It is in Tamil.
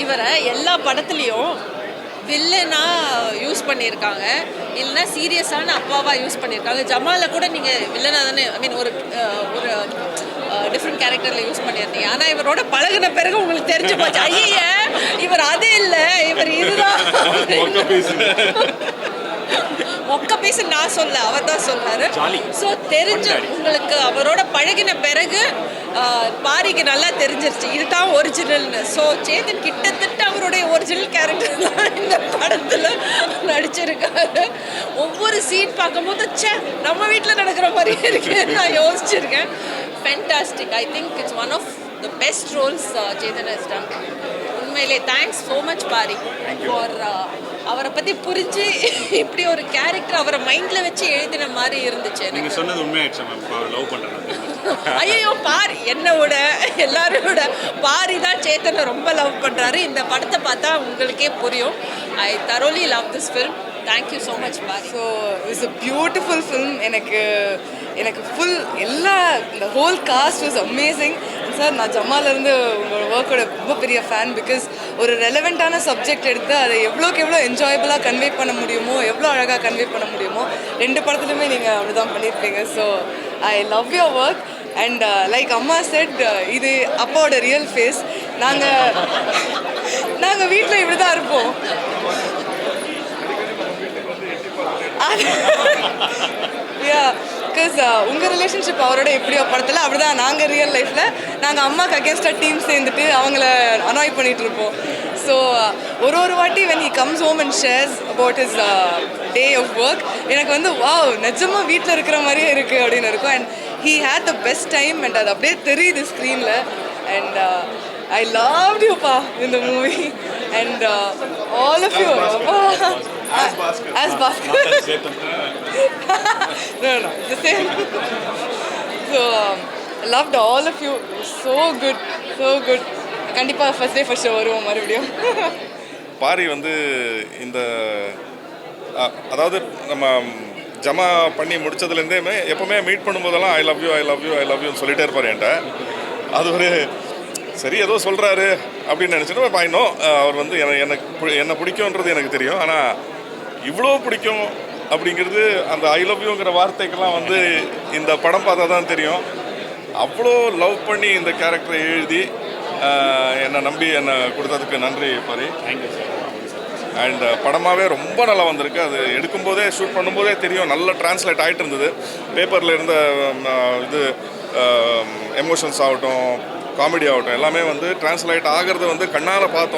இவரை எல்லா படத்துலேயும் வில்லனா யூஸ் பண்ணியிருக்காங்க, இல்லைன்னா சீரியஸான அப்பாவாக யூஸ் பண்ணியிருக்காங்க. ஜமாலில் கூட நீங்கள் வில்லனா தானே, ஐ மீன் ஒரு டிஃப்ரெண்ட் கேரக்டரில் யூஸ் பண்ணியிருந்தீங்க. ஆனால் இவரோட பழகின பிறகு உங்களுக்கு தெரிஞ்சு போச்சு, ஐய இவர் அது இல்லை, இவர் இதுதான். மொக்க பீஸ் நான் சொல்ல, அவர் தான் சொல்றாரு. ஸோ தெரிஞ்சு உங்களுக்கு அவரோட பழகின பிறகு பாரிக்கு நல்லா தெரிஞ்சிருச்சு இதுதான் ஒரிஜினல்னு. ஸோ சேதன் கிட்டத்தட்ட அவருடைய ஒரிஜினல் கேரக்டர் தான் இந்த படத்தில் நடிச்சிருக்காரு. ஒவ்வொரு சீன் பார்க்கும்போது சே நம்ம வீட்டில் நடக்கிற மாதிரியே இருக்கு நான் யோசிச்சிருக்கேன். Fantastic. I think it's one of the best roles Chetan has done. உண்மையிலே thanks so much Pari for அவரை பற்றி புரிஞ்சு இப்படி ஒரு கேரக்டர் அவரை மைண்டில் வச்சு எழுதின மாதிரி இருந்துச்சு. நீங்கள் சொன்னது உண்மையாயிடுச்சு மேம், லவ் பண்ணுறேன். ஐயோ பாரி என்னை விட எல்லாரும் விட பாரி தான் சேத்தனை ரொம்ப லவ் பண்ணுறாரு. இந்த படத்தை பார்த்தா உங்களுக்கே புரியும். I thoroughly love this film. Thank you so much Pari. So it's a beautiful film. எனக்கு ஃபுல் எல்லா இந்த whole cast was amazing sir. நான் ஜமாலேருந்து உங்களோட ஒர்க்கோட ரொம்ப பெரிய ஃபேன். பிகாஸ் ஒரு ரெலவெண்ட்டான சப்ஜெக்ட் எடுத்து அதை எவ்வளோக்கு எவ்வளோ என்ஜாயபுளாக கன்வே பண்ண முடியுமோ, எவ்வளோ அழகாக கன்வே பண்ண முடியுமோ, ரெண்டு படத்துலையுமே நீங்கள் அப்படி தான் பண்ணியிருப்பீங்க. So I love your work. And like அம்மா செட், இது அப்பாவோட ரியல் ஃபேஸ். நாங்கள் வீட்டில் இப்படி தான் இருப்போம். பிகாஸ் உங்கள் ரிலேஷன்ஷிப் அவரோட எப்படியோ படத்தில் அப்படி தான் நாங்கள் ரியல் லைஃப்பில் நாங்கள் அம்மாவுக்கு அகேன்ஸ்டாக டீம் சேர்ந்துட்டு அவங்கள அனாய் பண்ணிகிட்டு இருப்போம். ஸோ ஒரு வாட்டி when he comes home and shares about his day of work, எனக்கு வந்து வாவ் நிஜமாக வீட்டில் இருக்கிற மாதிரியே இருக்குது அப்படின்னு இருக்கும். And he had the best time and அது அப்படியே தெரியுது ஸ்க்ரீனில். And I loved you pa in the movie and all of you as Bhaskar. No, the same. So loved all of you. So good. கண்டிப்பாக ஃபர்ஸ்ட் டே ஃபர்ஸ்ட் ஷோ வருவோம் மறுபடியும். பாரி வந்து இந்த அதாவது நம்ம ஜமா பண்ணி முடித்ததுலேருந்தே எப்போவுமே மீட் பண்ணும்போதெல்லாம் ஐ லவ் யூன்னு சொல்லிகிட்டே இருப்பார் என்கிட்ட. அது ஒரு சரி ஏதோ சொல்கிறாரு அப்படின்னு நினச்சிட்டு பாயினோ அவர் வந்து என்னை பிடிக்கும்ன்றது எனக்கு தெரியும். ஆனால் இவ்வளோ பிடிக்கும் அப்படிங்கிறது அந்த ஐ லவ் யூங்கிற வார்த்தைக்கெல்லாம் வந்து இந்த படம் பார்த்தா தான் தெரியும். அவ்வளோ லவ் பண்ணி இந்த கேரக்டரை எழுதி என்னை நம்பி என்னை கொடுத்ததுக்கு நன்றி பாரி. Thank you sir. அண்ட் படமாகவே ரொம்ப நல்லா வந்திருக்கு. அது எடுக்கும்போதே ஷூட் பண்ணும்போதே தெரியும், நல்லா டிரான்ஸ்லேட் ஆகிட்டு இருந்தது. பேப்பரில் இருந்த இது எமோஷன்ஸ் ஆகட்டும், காமெடி ஆகட்டும், எல்லாமே வந்து டிரான்ஸ்லேட் ஆகிறது வந்து கண்ணால் பார்த்தோம்.